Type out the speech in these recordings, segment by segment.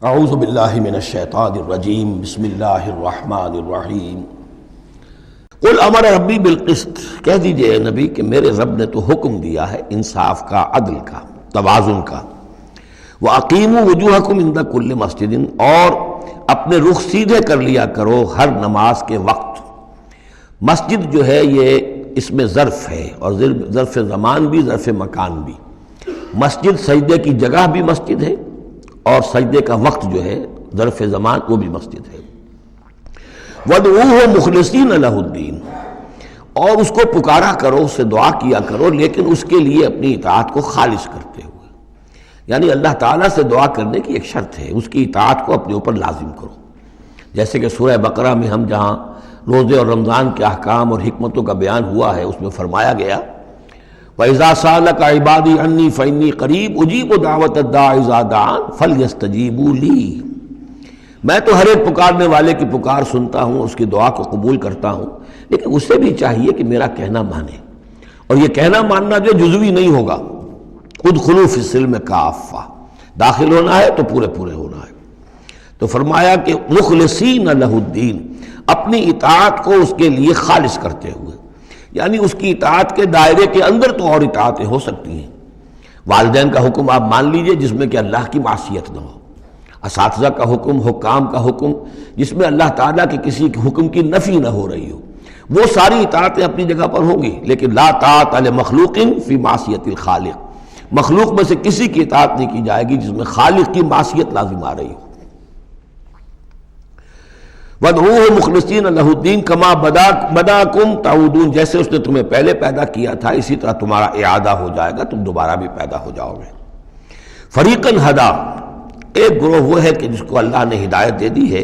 اعوذ باللہ من الشیطان الرجیم بسم اللہ الرحمن الرحیم قل امر ربی بالقسط، کہہ دیجئے اے نبی کہ میرے رب نے تو حکم دیا ہے انصاف کا، عدل کا، توازن کا۔ وَأَقِيمُوا وُجُوهَكُمْ عِنْدَ كُلِّ مَسْجِدٍ، اور اپنے رخ سیدھے کر لیا کرو ہر نماز کے وقت۔ مسجد جو ہے یہ اس میں ظرف ہے، اور ظرف زمان بھی، ظرف مکان بھی۔ مسجد سجدے کی جگہ بھی مسجد ہے، اور سجدے کا وقت جو ہے ظرف زمان وہ بھی مسجد ہے۔ وَادْعُوهُ مُخْلِصِينَ لَهُ الدِّينَ، اور اس کو پکارا کرو، اس سے دعا کیا کرو، لیکن اس کے لیے اپنی اطاعت کو خالص کرتے ہوئے، یعنی اللہ تعالیٰ سے دعا کرنے کی ایک شرط ہے، اس کی اطاعت کو اپنے اوپر لازم کرو۔ جیسے کہ سورہ بقرہ میں ہم جہاں روزے اور رمضان کے احکام اور حکمتوں کا بیان ہوا ہے، اس میں فرمایا گیا وَإِذَا سَأَلَكَ عِبَادِي عَنِّي فَإِنِّي قَرِيبٌ أُجِيبُ دَعْوَةَ الدَّاعِ إِذَا دَعَانِ فَلْيَسْتَجِيبُوا لِي، میں تو ہر ایک پکارنے والے کی پکار سنتا ہوں، اس کی دعا کو قبول کرتا ہوں، لیکن اسے بھی چاہیے کہ میرا کہنا مانے، اور یہ کہنا ماننا جو جزوی نہیں ہوگا۔ ادخلوا فی السلم کافہ، داخل ہونا ہے تو پورے پورے ہونا ہے۔ تو فرمایا کہ مخلصین لہ الدین، اپنی اطاعت کو اس کے لیے خالص کرتے ہوئے، یعنی اس کی اطاعت کے دائرے کے اندر تو اور اطاعتیں ہو سکتی ہیں۔ والدین کا حکم آپ مان لیجئے جس میں کہ اللہ کی معصیت نہ ہو، اساتذہ کا حکم، حکام کا حکم جس میں اللہ تعالیٰ کے کسی حکم کی نفی نہ ہو رہی ہو، وہ ساری اطاعتیں اپنی جگہ پر ہوں گی، لیکن لا طاعۃ لمخلوق فی معصیت الخالق، مخلوق میں سے کسی کی اطاعت نہیں کی جائے گی جس میں خالق کی معصیت لازم آ رہی ہو۔ وَادْعُوهُ مُخْلِصِينَ لَهُ الدِّينَ كَمَا بَدَأَكُمْ تَعُودُونَ، جیسے اس نے تمہیں پہلے پیدا کیا تھا اسی طرح تمہارا اعادہ ہو جائے گا، تم دوبارہ بھی پیدا ہو جاؤ گے۔ فَرِيقًا هَدَىٰ، ایک گروہ وہ ہے کہ جس کو اللہ نے ہدایت دے دی ہے،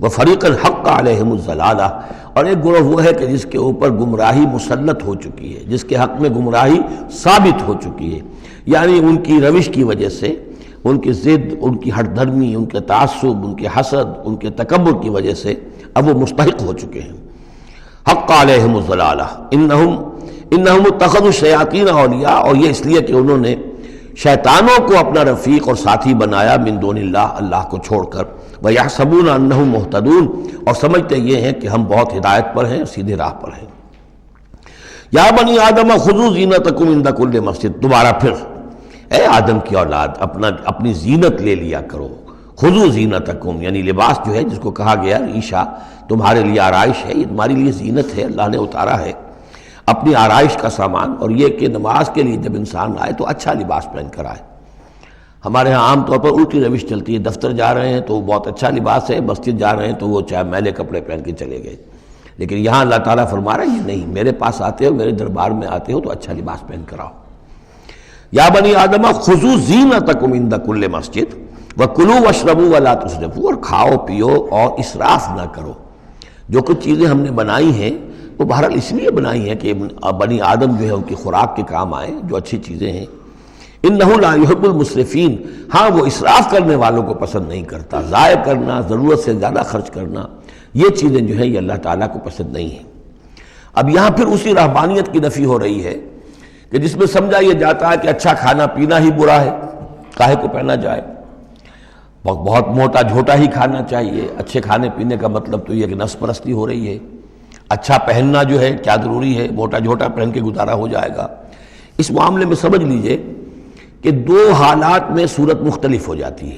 وَفَرِيقًا حَقَّ عَلَيْهِمُ الضَّلَالَةُ، اور ایک گروہ وہ ہے کہ جس کے اوپر گمراہی مسلط ہو چکی ہے، جس کے حق میں گمراہی ثابت ہو چکی ہے، یعنی ان کی روش کی وجہ سے، ان کی ضد، ان کی ہٹ دھرمی، ان کے تعصب، ان کے حسد، ان کے تکبر کی وجہ سے اب وہ مستحق ہو چکے ہیں۔ حق علیہم الضلالہ انہم اتخذوا الشیاطین اولیاء، اور یہ اس لیے کہ انہوں نے شیطانوں کو اپنا رفیق اور ساتھی بنایا، من دون اللہ، اللہ کو چھوڑ کر، ویحسبون انہم مہتدون، اور سمجھتے یہ ہیں کہ ہم بہت ہدایت پر ہیں، سیدھے راہ پر ہیں۔ یا بنی آدم خذوا زینتکم عند کل مسجد، دوبارہ پھر اے آدم کی اولاد اپنی زینت لے لیا کرو۔ خذوا زینتکم، یعنی لباس جو ہے جس کو کہا گیا ریشہ تمہارے لیے آرائش ہے، یہ تمہارے لیے زینت ہے، اللہ نے اتارا ہے اپنی آرائش کا سامان، اور یہ کہ نماز کے لیے جب انسان آئے تو اچھا لباس پہن کر آئے۔ ہمارے ہاں عام طور پر الٹی روش چلتی ہے، دفتر جا رہے ہیں تو وہ بہت اچھا لباس ہے، مسجد جا رہے ہیں تو وہ چاہے میلے کپڑے پہن کے چلے گئے، لیکن یہاں اللہ تعالیٰ فرما رہا ہے یہ نہیں، میرے پاس آتے ہو، میرے دربار میں آتے ہو تو اچھا لباس پہن کر آؤ۔ یا بنی آدم خذوا زینتکم عند کل مسجد وکلوا واشربوا ولا تسرفوا، اور کھاؤ پیو اور اسراف نہ کرو۔ جو کچھ چیزیں ہم نے بنائی ہیں وہ بہرحال اس لیے بنائی ہیں کہ بنی آدم جو ہے ان کی خوراک کے کام آئیں، جو اچھی چیزیں ہیں۔ انہ لا يحب المسرفین، ہاں وہ اسراف کرنے والوں کو پسند نہیں کرتا، ضائع کرنا، ضرورت سے زیادہ خرچ کرنا، یہ چیزیں جو ہیں یہ اللہ تعالیٰ کو پسند نہیں ہیں۔ اب یہاں پھر اسی رہبانیت کی نفی ہو رہی ہے کہ جس میں سمجھا یہ جاتا ہے کہ اچھا کھانا پینا ہی برا ہے، کاہے کو پہنا جائے، بہت موٹا جھوٹا ہی کھانا چاہیے۔ اچھے کھانے پینے کا مطلب تو یہ کہ نفس پرستی ہو رہی ہے۔ اچھا پہننا جو ہے کیا ضروری ہے، موٹا جھوٹا پہن کے گزارا ہو جائے گا۔ اس معاملے میں سمجھ لیجئے کہ دو حالات میں صورت مختلف ہو جاتی ہے۔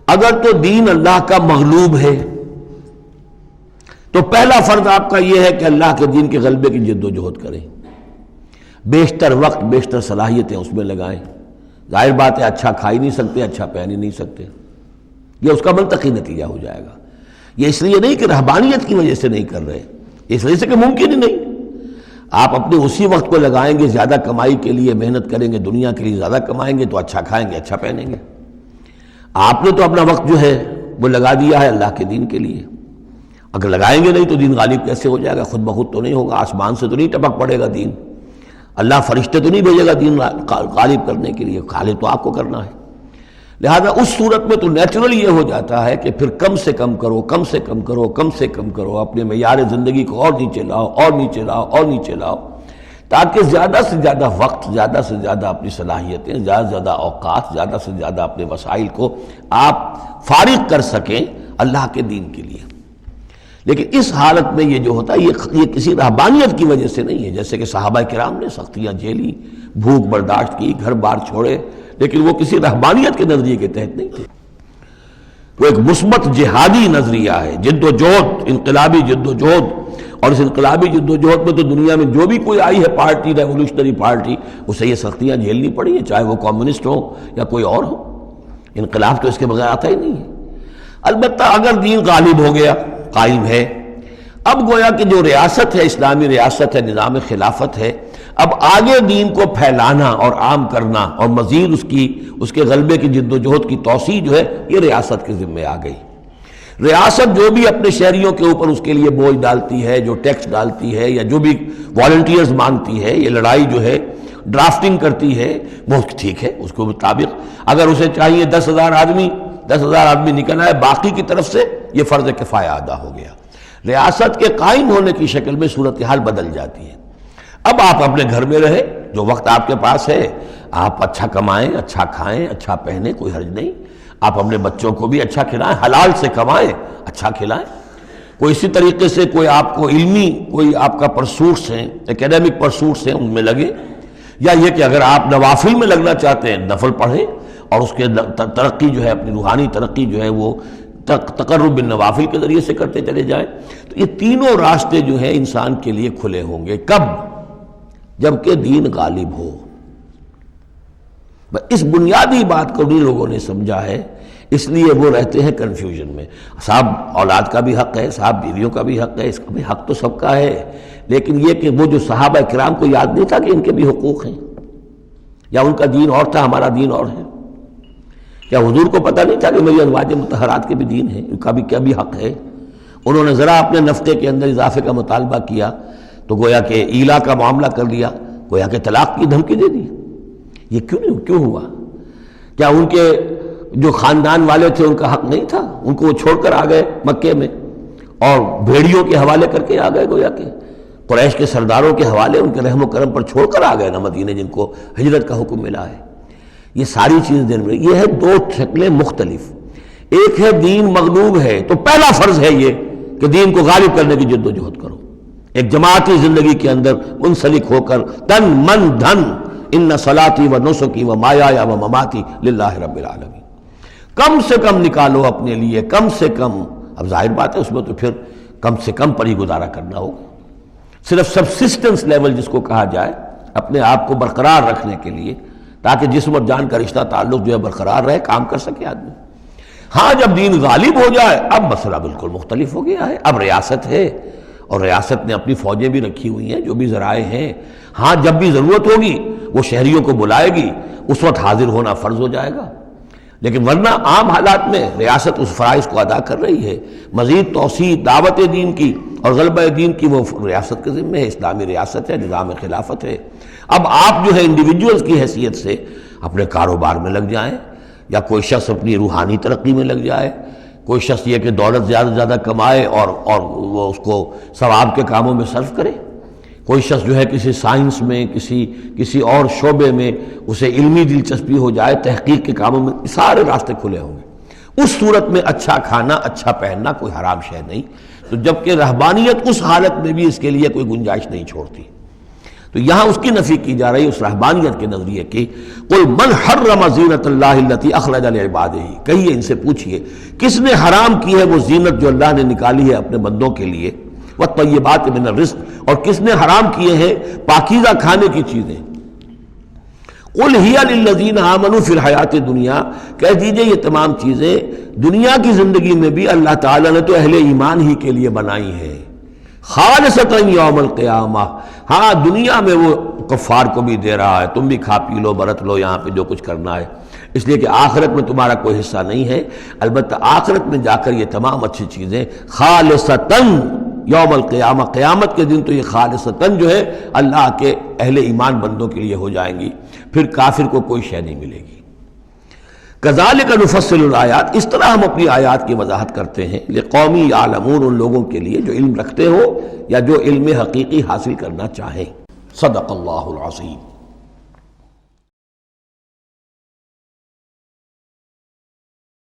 اگر تو دین اللہ کا مغلوب ہے تو پہلا فرض آپ کا یہ ہے کہ اللہ کے دین کے غلبے کی جد و جہد کریں، بیشتر وقت بیشتر صلاحیتیں اس میں لگائیں۔ ظاہر بات ہے اچھا کھا ہی نہیں سکتے، اچھا پہن ہی نہیں سکتے، یہ اس کا منطقی نتیجہ ہو جائے گا۔ یہ اس لیے نہیں کہ رہبانیت کی وجہ سے نہیں کر رہے، اس وجہ سے کہ ممکن ہی نہیں۔ آپ اپنے اسی وقت کو لگائیں گے زیادہ کمائی کے لیے، محنت کریں گے دنیا کے لیے، زیادہ کمائیں گے تو اچھا کھائیں گے، اچھا پہنیں گے۔ آپ نے تو اپنا وقت جو ہے وہ لگا دیا ہے اللہ کے دین کے لیے، اگر لگائیں گے نہیں تو دین غالب کیسے ہو جائے گا؟ خود بخود تو نہیں ہوگا، آسمان سے تو نہیں ٹپک پڑے گا دین، اللہ فرشتے تو نہیں بھیجے گا دین غالب کرنے کے لیے، غالب تو آپ کو کرنا ہے۔ لہذا اس صورت میں تو نیچرل یہ ہو جاتا ہے کہ پھر کم سے کم کرو، کم سے کم کرو، کم سے کم کرو، اپنے معیار زندگی کو اور نیچے لاؤ اور نیچے لاؤ اور نیچے لاؤ، تاکہ زیادہ سے زیادہ وقت، زیادہ سے زیادہ اپنی صلاحیتیں، زیادہ سے زیادہ اوقات، زیادہ سے زیادہ اپنے وسائل کو آپ فارغ کر سکیں اللہ کے دین کے لیے۔ لیکن اس حالت میں یہ جو ہوتا ہے یہ کسی رہبانیت کی وجہ سے نہیں ہے، جیسے کہ صحابہ کرام نے سختیاں جھیلی، بھوک برداشت کی، گھر بار چھوڑے، لیکن وہ کسی رہبانیت کے نظریے کے تحت نہیں تھے۔ وہ ایک مثبت جہادی نظریہ ہے، جد و جہد، انقلابی جد و جہد۔ اور اس انقلابی جد و جہد میں تو دنیا میں جو بھی کوئی آئی ہے پارٹی، ریولوشنری پارٹی، اسے یہ سختیاں جھیلنی پڑی ہیں، چاہے وہ کمیونسٹ ہو یا کوئی اور ہو۔ انقلاب تو اس کے بغیر آتا ہی نہیں ہے۔ البتہ اگر دین غالب ہو گیا، قائم ہے، اب گویا کہ جو ریاست ہے، اسلامی ریاست ہے، نظام خلافت ہے، اب آگے دین کو پھیلانا اور عام کرنا اور مزید اس کے غلبے کی جد و جہد کی توسیع جو ہے یہ ریاست کے ذمہ آ گئی۔ ریاست جو بھی اپنے شہریوں کے اوپر اس کے لیے بوجھ ڈالتی ہے، جو ٹیکس ڈالتی ہے، یا جو بھی والنٹیئرز مانگتی ہے، یہ لڑائی جو ہے ڈرافٹنگ کرتی ہے، وہ ٹھیک ہے، اس کے مطابق اگر اسے چاہیے 10,000 آدمی نکل آئے، باقی کی طرف سے یہ فرض کفایہ ادا ہو گیا۔ ریاست کے قائم ہونے کی شکل میں صورتحال بدل جاتی ہے۔ اب آپ اپنے گھر میں رہے، جو وقت آپ کے پاس ہے آپ اچھا کمائیں، اچھا کھائیں، اچھا پہنیں، کوئی حرج نہیں۔ آپ اپنے بچوں کو بھی اچھا کھلائیں، حلال سے کمائیں، اچھا کھلائیں۔ کوئی اسی طریقے سے کوئی آپ کو علمی کوئی آپ کا پرسوٹس ہیں، ایکیڈیمک پرسوٹس ہیں، ان میں لگے، یا یہ کہ اگر آپ نوافل میں لگنا چاہتے ہیں نفل پڑھیں اور اس کے ترقی جو ہے، اپنی روحانی ترقی جو ہے وہ تقرب بالنوافل کے ذریعے سے کرتے چلے جائیں۔ تو یہ تینوں راستے جو ہیں انسان کے لیے کھلے ہوں گے۔ کب؟ جبکہ دین غالب ہو۔ اس بنیادی بات کو بھی لوگوں نے سمجھا ہے، اس لیے وہ رہتے ہیں کنفیوژن میں۔ صاحب اولاد کا بھی حق ہے، صاحب بیویوں کا بھی حق ہے، اس کا بھی حق تو سب کا ہے، لیکن یہ کہ وہ جو صحابہ کرام کو یاد نہیں تھا کہ ان کے بھی حقوق ہیں، یا ان کا دین اور تھا، ہمارا دین اور ہے؟ کیا حضور کو پتہ نہیں تھا کہ میری ازواج مطہرات کے بھی دین ہے، ان کا بھی کیا بھی حق ہے؟ انہوں نے ذرا اپنے نفقے کے اندر اضافے کا مطالبہ کیا تو گویا کہ ایلا کا معاملہ کر لیا، گویا کہ طلاق کی دھمکی دے دی۔ یہ کیوں ہوا؟ کیا ان کے جو خاندان والے تھے ان کا حق نہیں تھا؟ ان کو وہ چھوڑ کر آ گئے مکے میں اور بھیڑیوں کے حوالے کر کے آ گئے، گویا کہ قریش کے سرداروں کے حوالے ان کے رحم و کرم پر چھوڑ کر آ گئے نا مدینے، جن کو ہجرت کا حکم ملا ہے۔ یہ ساری چیز دین میں یہ ہے، دو شکلیں مختلف۔ ایک ہے دین مغلوب ہے تو پہلا فرض ہے یہ کہ دین کو غالب کرنے کی جد و جہد کرو، ایک جماعتی زندگی کے اندر منسلک ہو کر تن من دھن، ان صلاتی و نسکی و مایایا و مماتی للہ رب العالمین، کم سے کم نکالو اپنے لیے، کم سے کم۔ اب ظاہر بات ہے اس میں تو پھر کم سے کم پر ہی گزارا کرنا ہوگا، صرف سبسسٹنس لیول جس کو کہا جائے، اپنے آپ کو برقرار رکھنے کے لیے، تاکہ جسم اور جان کا رشتہ تعلق جو ہے برقرار رہے، کام کر سکے آدمی۔ ہاں جب دین غالب ہو جائے اب مسئلہ بالکل مختلف ہو گیا ہے، اب ریاست ہے اور ریاست نے اپنی فوجیں بھی رکھی ہوئی ہیں، جو بھی ذرائع ہیں۔ ہاں جب بھی ضرورت ہوگی وہ شہریوں کو بلائے گی، اس وقت حاضر ہونا فرض ہو جائے گا، لیکن ورنہ عام حالات میں ریاست اس فرائض کو ادا کر رہی ہے۔ مزید توسیع دعوت دین کی اور غلبہ دین کی وہ ریاست کے ذمہ ہے، اسلامی ریاست ہے، نظام خلافت ہے۔ اب آپ جو ہے انڈیویجولز کی حیثیت سے اپنے کاروبار میں لگ جائیں، یا کوئی شخص اپنی روحانی ترقی میں لگ جائے، کوئی شخص یہ کہ دولت زیادہ سے زیادہ کمائے اور وہ اس کو ثواب کے کاموں میں صرف کرے، کوئی شخص جو ہے کسی سائنس میں، کسی اور شعبے میں اسے علمی دلچسپی ہو جائے، تحقیق کے کاموں میں، سارے راستے کھلے ہوں گے۔ اس صورت میں اچھا کھانا، اچھا پہننا کوئی حرام شے نہیں، تو جبکہ رہبانیت اس حالت میں بھی اس کے لیے کوئی گنجائش نہیں چھوڑتی، تو یہاں اس کی نفی کی جا رہی ہے اس رہبانیت کے نظریے کی۔ قل من حرم زینت اللہ التی اخرج لعبادہ، کہیے ان سے پوچھئے کس نے حرام کی ہے وہ زینت جو اللہ نے نکالی ہے اپنے بندوں کے لیے، والطیبات من الرزق، اور کس نے حرام کیے ہیں پاکیزہ کھانے کی چیزیں۔ قل ہی للذین آمنوا فی الحیات الدنیا، کہہ دیجئے یہ تمام چیزیں دنیا کی زندگی میں بھی اللہ تعالیٰ نے تو اہل ایمان ہی کے لیے بنائی ہیں، خالصتاً یوم القیامہ۔ ہاں دنیا میں وہ کفار کو بھی دے رہا ہے، تم بھی کھا پی لو، برت لو یہاں پہ جو کچھ کرنا ہے، اس لیے کہ آخرت میں تمہارا کوئی حصہ نہیں ہے، البتہ آخرت میں جا کر یہ تمام اچھی چیزیں خالصتاً یوم القیامہ، قیامت کے دن تو یہ خالصتاً جو ہے اللہ کے اہل ایمان بندوں کے لیے ہو جائیں گی، پھر کافر کو کوئی شے نہیں ملے گی۔ کذالک نفصل الآیات، اس طرح ہم اپنی آیات کی وضاحت کرتے ہیں، لقومی یعلمون، ان لوگوں کے لیے جو علم رکھتے ہو یا جو علم حقیقی حاصل کرنا چاہیں۔ صدق اللہ العظیم.